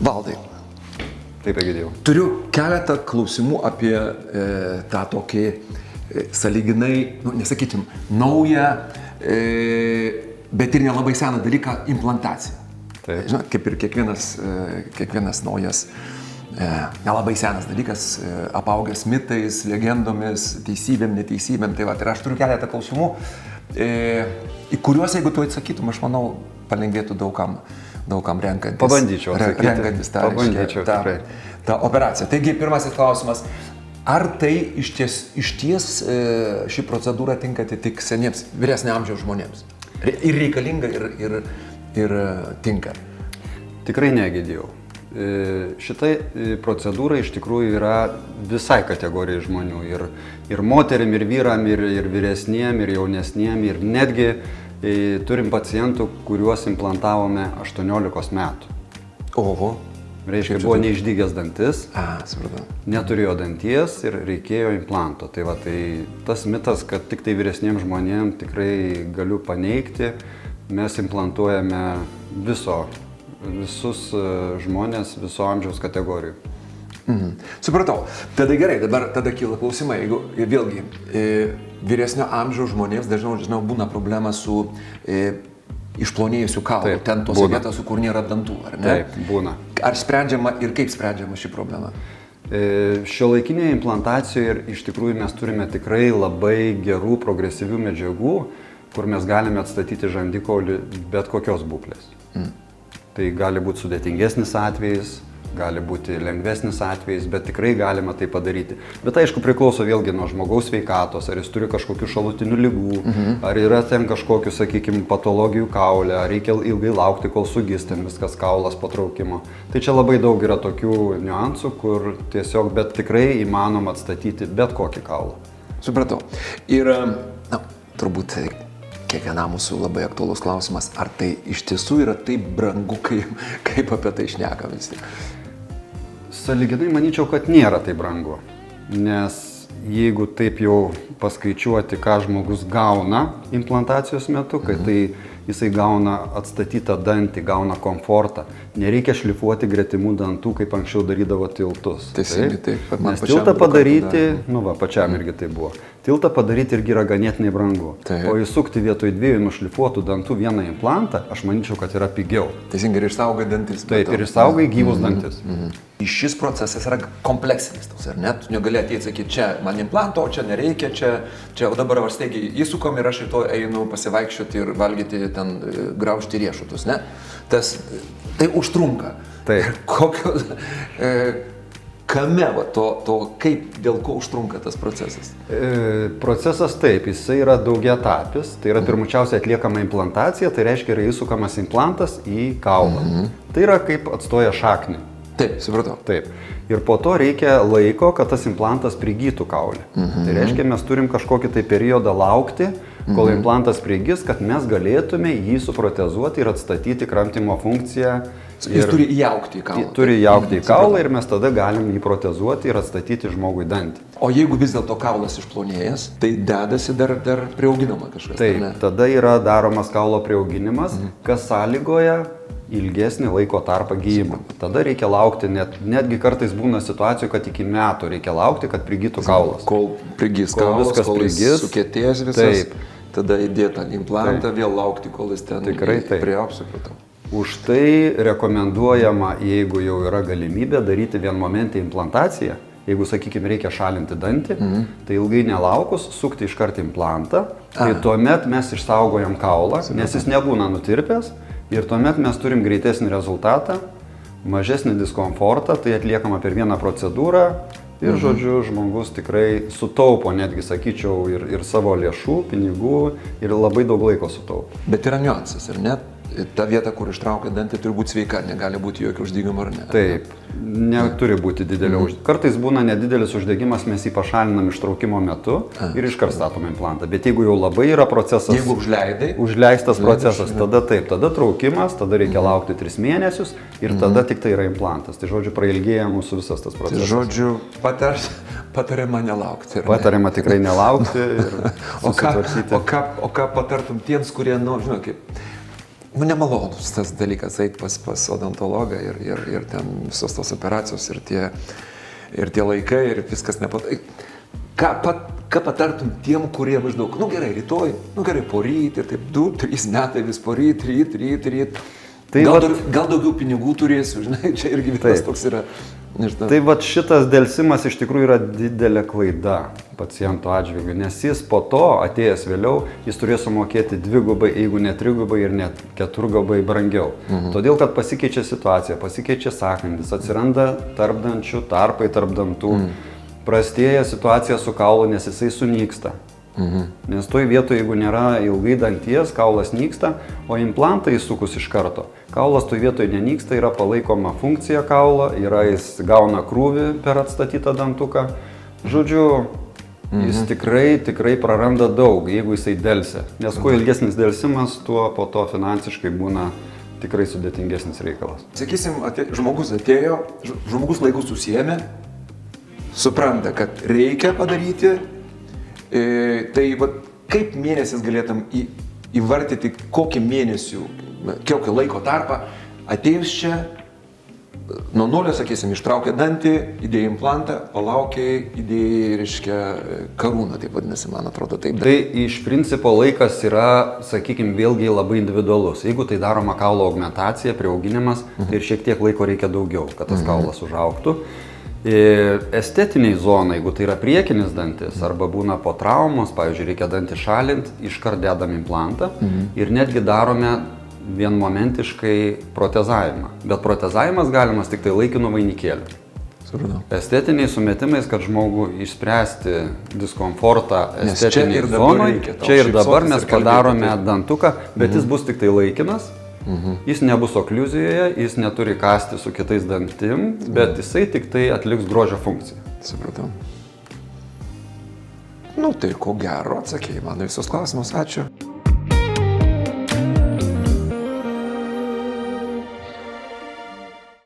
Valdai, Taip, Egidijau. turiu keletą klausimų apie tą tokį sąlyginai, nesakytum, naują, bet ir nelabai seną dalyką - implantaciją. Taip. Žinot, kaip ir kiekvienas naujas, nelabai senas dalykas, apaugęs mitais, legendomis, teisybėm, neteisybėm. Tai va, ir aš turiu keletą klausimų, į kuriuos, jeigu tu atsakytum, aš manau, palengvėtų daugam renkantis. Pabandyčiau atsakyti. Renkantis tą operaciją. Taigi, pirmasis klausimas. Ar tai iš ties ši procedūra tinka tik seniems, vyresnio amžiaus žmonėms? Ir reikalinga, ir tinka? Tikrai negidėjau. Šitai procedūra iš tikrųjų yra visai kategorijai žmonių. Ir moterim, ir vyram, ir vyresniem, ir jaunesniem, ir netgi turim pacientų, kuriuos implantavome 18 metų. Oho. Reiškia, buvo neišdygęs dantis, Supratau. neturėjo danties ir reikėjo implanto. Tai va, tai tas mitas, kad tik tai vyresniems žmonėms tikrai galiu paneigti, mes implantuojame visus žmonės, viso amžiaus kategorijų. Supratau. Tada gerai, tada kyla klausimai. Jeigu vėlgi vyresnio amžiaus žmonėms dažniau būna problema su išplonėjusiu kaulu, Taip, ten tos būna. vietos, kur nėra dantų, ar ne? Taip, būna. Ar sprendžiama ir kaip sprendžiama ši problema? Šiuolaikinėje implantacijoje iš tikrųjų mes turime tikrai labai gerų progresyvių medžiagų, kur mes galime atstatyti žandikaulį bet kokios būklės. Tai gali būti sudėtingesnis atvejis, gali būti lengvesnis atvejis, bet tikrai galima tai padaryti. Bet aišku, priklauso vėlgi nuo žmogaus sveikatos, ar jis turi kažkokių šalutinių ligų, ar yra ten kažkokių, sakykime, patologijų kaule, ar reikia ilgai laukti, kol sugis ten viskas kaulas patraukimo. Tai čia labai daug yra tokių niuansų, kur tiesiog, bet tikrai įmanoma atstatyti bet kokį kaulą. Supratau. Ir, turbūt kiekvienam mūsų labai aktualus klausimas, ar tai iš tiesų yra taip brangu, kaip apie tai šneka visi? Sąlyginai manyčiau, kad nėra tai brangu, nes jeigu taip jau paskaičiuoti, ką žmogus gauna implantacijos metu, kad tai jisai gauna atstatytą dantį, gauna komfortą, nereikia šlifuoti gretimų dantų, kaip anksčiau darydavo tiltus. Teisingai, taip. Nes tiltą padaryti, pačiam irgi tai buvo. Tiltą padaryti irgi yra ganėtinai brangu. Taip. O įsukti vietoj 2 nušlifuotų dantų vieną implantą, aš manyčiau, kad yra pigiau. Teisingai, ir išsaugai dantis. Taip, ir išsaugai gyvus dantis. Šis procesas yra kompleksinis, ar ne? Tu negali ateiti sakyti, čia man implanto, čia nereikia, čia o dabar varsteigiai įsukom ir aš rytoj einu pasivaikščioti ir valgyti ten graužti riešutus, ne? Tai užtrunka. Taip. Kame kaip, dėl ko užtrunka tas procesas? Procesas taip, jisai yra daugiaetapis, tai yra pirmučiausia atliekama implantacija, tai reiškia yra įsukamas implantas į kaulą. Tai yra kaip atstoja šaknį. Taip, supratau. Taip. Ir po to reikia laiko, kad tas implantas prigytų kaulį. Tai reiškia, mes turim kažkokį tai periodą laukti, kol implantas prigys, kad mes galėtume jį suprotezuoti ir atstatyti kramtymo funkciją. Jis turi įaugti į kaulą. Turi įaugti į kaulą ir mes tada galim jį protezuoti ir atstatyti žmogui dantį. O jeigu vis dėlto kaulas išplonėjęs, tai dedasi dar priauginama kažkas. Taip, tada yra daromas kaulo priauginimas, kas sąlygoja ilgesnį laiko tarpą gijimą. Tada reikia laukti, netgi kartais būna situacijų, kad iki metų reikia laukti, kad prigytų kaulas. Kol prigys kaulas, viskas kol prigys, jis sukėtės visas, taip. Tada įdėta implantą, vėl laukti, kol jis ten Tikrai taip. priaugs, supratau. Už tai rekomenduojama, jeigu jau yra galimybė, daryti vienmomentę implantaciją. Jeigu, sakykime, reikia šalinti dantį, tai ilgai nelaukus sukti iškart implantą, tai tuomet mes išsaugojam kaulą, nes jis nebūna nutirpęs. Ir tuomet mes turim greitesnį rezultatą, mažesnį diskomfortą, tai atliekama per vieną procedūrą ir, žodžiu, žmogus tikrai sutaupo, netgi sakyčiau, ir savo lėšų, pinigų ir labai daug laiko sutaupo. Bet yra niuansas, ar ne? Ta vieta, kur ištraukia dantį, turi būti sveika, negali būti jokio uždegimo, ar ne? Taip, neturi būti didelio uždegimo. Kartais būna nedidelis uždegimas, mes jį pašalinam ištraukimo metu ir iškart statome implantą. Bet jeigu jau labai yra procesas, jeigu užleistas procesas, tada taip, tada traukimas, tada reikia laukti 3 mėnesius ir tada tik tai yra implantas. Tai žodžiu, prailgėja mūsų visas tas procesas. Tai žodžiu, patariama nelaukti. Patariama tikrai nelaukti ir o ką patartum tiems, kurie, žinot, kaip nemalonus tas dalykas eit pas odontologą ir ten visos tos operacijos ir tie laikai ir viskas nepatai. Ką patartum tiem, kurie maždaug, gerai, rytoj, gerai, poryt ir taip 2-3 metai vis poryt, ryt. Tai gal daugiau pinigų turėsiu, žinai, čia irgi vienas toks yra. Nežinau. Tai vat šitas dėlsimas iš tikrųjų yra didelė klaida paciento atžvilgiu, nes jis po to, atėjęs vėliau, jis turės sumokėti 2, jeigu ne 3 ir net 4 brangiau. Todėl, kad pasikeičia situacija, pasikeičia sąkandis, atsiranda tarpdančių tarpai tarp dantų, prastėja situacija su kaulu, nes jisai sunyksta. Nes toj vietoje, jeigu nėra ilgai danties, kaulas nyksta, o implantai įsukus iš karto. Kaulas toj vietoje nenyksta, yra palaikoma funkcija kaulo, jis gauna krūvį per atstatytą dantuką. Žodžiu, jis tikrai praranda daug, jeigu jisai delsia. Nes kuo ilgesnis delsimas, tuo po to finansiškai būna tikrai sudėtingesnis reikalas. Sakysim, žmogus atėjo, žmogus laikus susiėmė, supranta, kad reikia padaryti. Tai kaip mėnesiais galėtum įvardyti, kokį mėnesių, kokį laiko tarpą atėjus čia, nuo nulio, sakysim, ištraukė dantį, įdėjai implantą, palaukiai, įdėjai, reiškia, karūną, taip vadinasi, man atrodo, taip. Tai iš principo laikas yra, sakykime, vėlgi labai individualus. Jeigu tai daroma kaulo augmentacija, prieauginimas, tai ir šiek tiek laiko reikia daugiau, kad tas kaulas užaugtų. Estetiniai zonai, jeigu tai yra priekinis dantis, arba būna po traumos, pavyzdžiui, reikia dantį šalinti, iškart dedam implantą ir netgi darome vienmomentiškai protezavimą. Bet protezavimas galimas tik tai laikinu vainikėliu. Estetiniais sumetimais, kad žmogų išspręsti diskomfortą estetiniai zonai, čia ir dabar mes padarome dantuką, bet jis bus tik tai laikinas. Jis nebus okliuzijoje, jis neturi kasti su kitais dantim, bet jisai tik tai atliks grožio funkciją. Supratau. Tai ko gero atsakėjai mano visus klausimus. Ačiū.